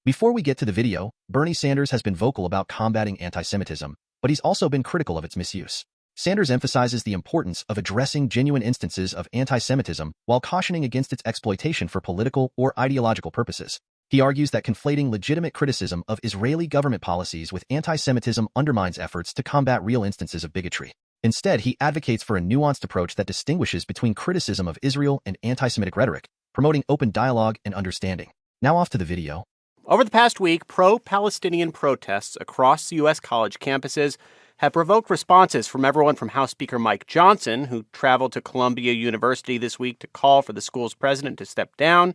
Before we get to the video, Bernie Sanders has been vocal about combating anti-Semitism, but he's also been critical of its misuse. Sanders emphasizes the importance of addressing genuine instances of anti-Semitism while cautioning against its exploitation for political or ideological purposes. He argues that conflating legitimate criticism of Israeli government policies with anti-Semitism undermines efforts to combat real instances of bigotry. Instead, he advocates for a nuanced approach that distinguishes between criticism of Israel and anti-Semitic rhetoric, promoting open dialogue and understanding. Now off to the video. Over the past week, pro-Palestinian protests across U.S. college campuses have provoked responses from everyone from House Speaker Mike Johnson, who traveled to Columbia University this week to call for the school's president to step down,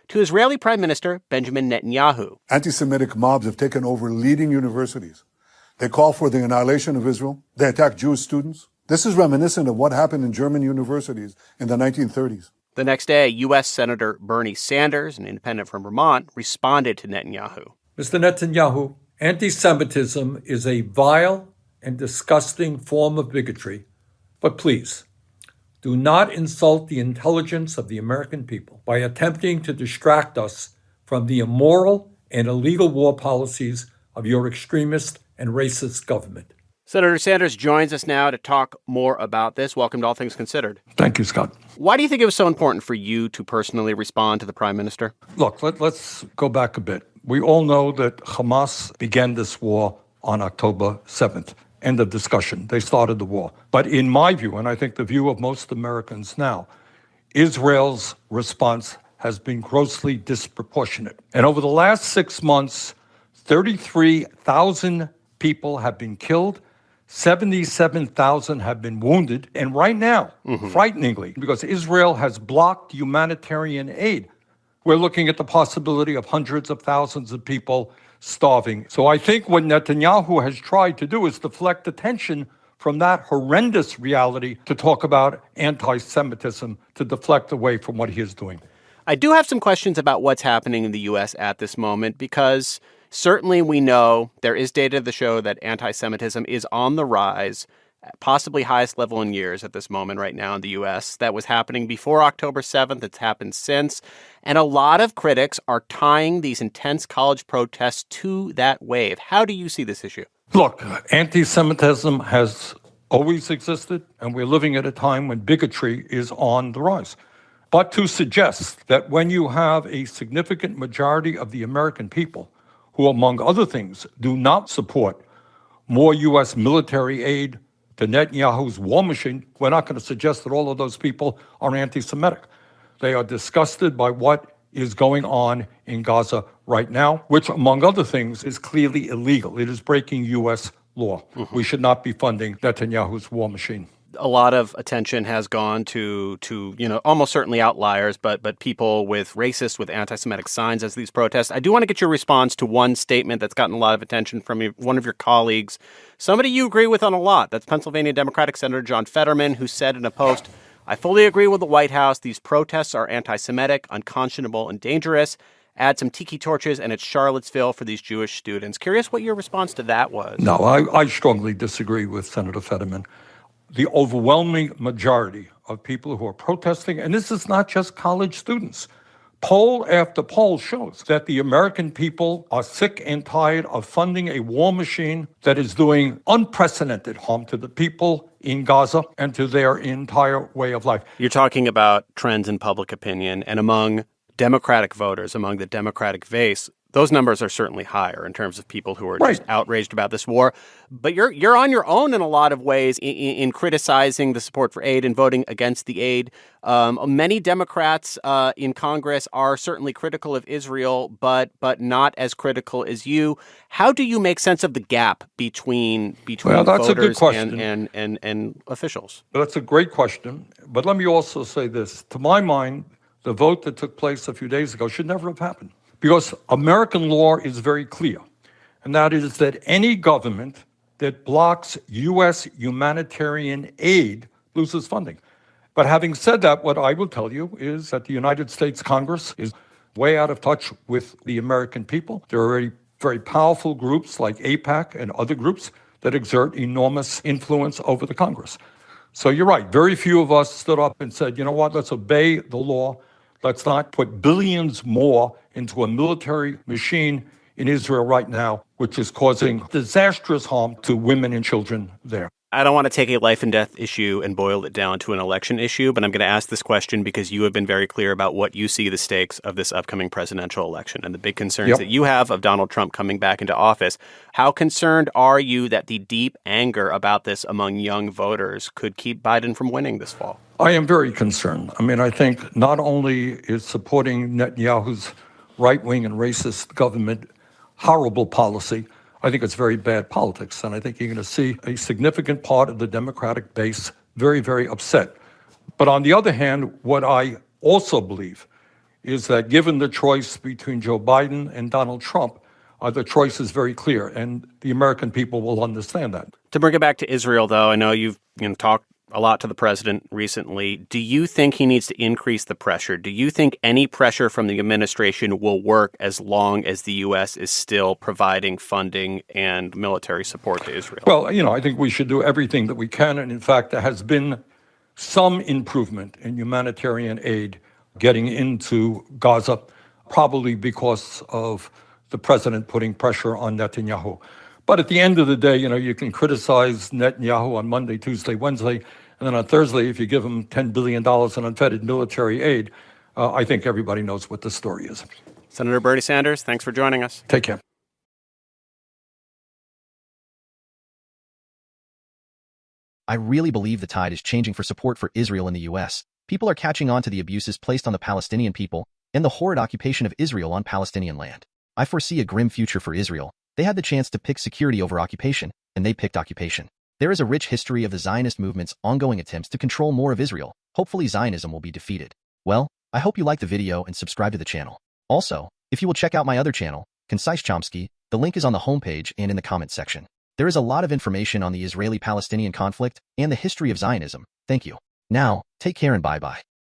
to Israeli Prime Minister Benjamin Netanyahu. Anti-Semitic mobs have taken over leading universities. They call for the annihilation of Israel. They attack Jewish students. This is reminiscent of what happened in German universities in the 1930s. The next day, U.S. Senator Bernie Sanders, an independent from Vermont, responded to Netanyahu. Mr. Netanyahu, anti-Semitism is a vile and disgusting form of bigotry, but please, do not insult the intelligence of the American people by attempting to distract us from the immoral and illegal war policies of your extremist and racist government. Senator Sanders joins us now to talk more about this. Welcome to All Things Considered. Thank you, Scott. Why do you think it was so important for you to personally respond to the Prime Minister? Look, let's go back a bit. We all know that Hamas began this war on October 7th. End of discussion. They started the war. But in my view, and I think the view of most Americans now, Israel's response has been grossly disproportionate. And over the last 6 months, 33,000 people have been killed, 77,000 have been wounded. And right now, frighteningly, because Israel has blocked humanitarian aid, we're looking at the possibility of hundreds of thousands of people starving. So I think what Netanyahu has tried to do is deflect attention from that horrendous reality to talk about anti-Semitism, to deflect away from what he is doing. I do have some questions about what's happening in the U.S. at this moment, because certainly we know there is data to show that anti-Semitism is on the rise, possibly highest level in years at this moment right now in the U.S. That was happening before October 7th. It's happened since. And a lot of critics are tying these intense college protests to that wave. How do you see this issue? Look, anti-Semitism has always existed, and we're living at a time when bigotry is on the rise. But to suggest that when you have a significant majority of the American people who, among other things, do not support more U.S. military aid to Netanyahu's war machine, we're not going to suggest that all of those people are anti-Semitic. They are disgusted by what is going on in Gaza right now, which, among other things, is clearly illegal. It is breaking U.S. law. We should not be funding Netanyahu's war machine. A lot of attention has gone to almost certainly outliers, but people with racist, with anti-Semitic signs as these protests. I do want to get your response to one statement that's gotten a lot of attention from one of your colleagues, somebody you agree with on a lot. That's Pennsylvania Democratic Senator John Fetterman, who said in a post, "I fully agree with the White House. These protests are anti-Semitic, unconscionable, and dangerous. Add some tiki torches and it's Charlottesville for these Jewish students." Curious what your response to that was. No, I strongly disagree with Senator Fetterman. The overwhelming majority of people who are protesting, and this is not just college students, poll after poll shows that the American people are sick and tired of funding a war machine that is doing unprecedented harm to the people in Gaza and to their entire way of life. You're talking about trends in public opinion, and among Democratic voters, among the Democratic base, those numbers are certainly higher in terms of people who are just outraged about this war. But you're on your own in a lot of ways in criticizing the support for aid and voting against the aid. Many Democrats in Congress are certainly critical of Israel, but not as critical as you. How do you make sense of the gap between voters and officials? That's a great question. But let me also say this. To my mind, the vote that took place a few days ago should never have happened. Because American law is very clear, and that is that any government that blocks U.S. humanitarian aid loses funding. But having said that, what I will tell you is that the United States Congress is way out of touch with the American people. There are already very powerful groups like AIPAC and other groups that exert enormous influence over the Congress. So you're right. Very few of us stood up and said, you know what, let's obey the law. Let's not put billions more into a military machine in Israel right now, which is causing disastrous harm to women and children there. I don't want to take a life and death issue and boil it down to an election issue, but I'm going to ask this question because you have been very clear about what you see the stakes of this upcoming presidential election and the big concerns that you have of Donald Trump coming back into office. How concerned are you that the deep anger about this among young voters could keep Biden from winning this fall? I am very concerned. I mean, I think not only is supporting Netanyahu's right-wing and racist government horrible policy, I think it's very bad politics. And I think you're going to see a significant part of the Democratic base very, very upset. But on the other hand, what I also believe is that given the choice between Joe Biden and Donald Trump, the choice is very clear, and the American people will understand that. To bring it back to Israel, though, I know you've talked a lot to the president recently. Do you think he needs to increase the pressure? Do you think any pressure from the administration will work as long as the U.S. is still providing funding and military support to Israel? Well, I think we should do everything that we can. And in fact, there has been some improvement in humanitarian aid getting into Gaza, probably because of the president putting pressure on Netanyahu. But at the end of the day, you can criticize Netanyahu on Monday, Tuesday, Wednesday, and then on Thursday, if you give him $10 billion in unfettered military aid, I think everybody knows what the story is. Senator Bernie Sanders, thanks for joining us. Take care. I really believe the tide is changing for support for Israel in the U.S. People are catching on to the abuses placed on the Palestinian people and the horrid occupation of Israel on Palestinian land. I foresee a grim future for Israel. They had the chance to pick security over occupation, and they picked occupation. There is a rich history of the Zionist movement's ongoing attempts to control more of Israel. Hopefully Zionism will be defeated. Well, I hope you liked the video and subscribe to the channel. Also, if you will check out my other channel, Concise Chomsky, the link is on the homepage and in the comments section. There is a lot of information on the Israeli-Palestinian conflict and the history of Zionism. Thank you. Now, take care and bye-bye.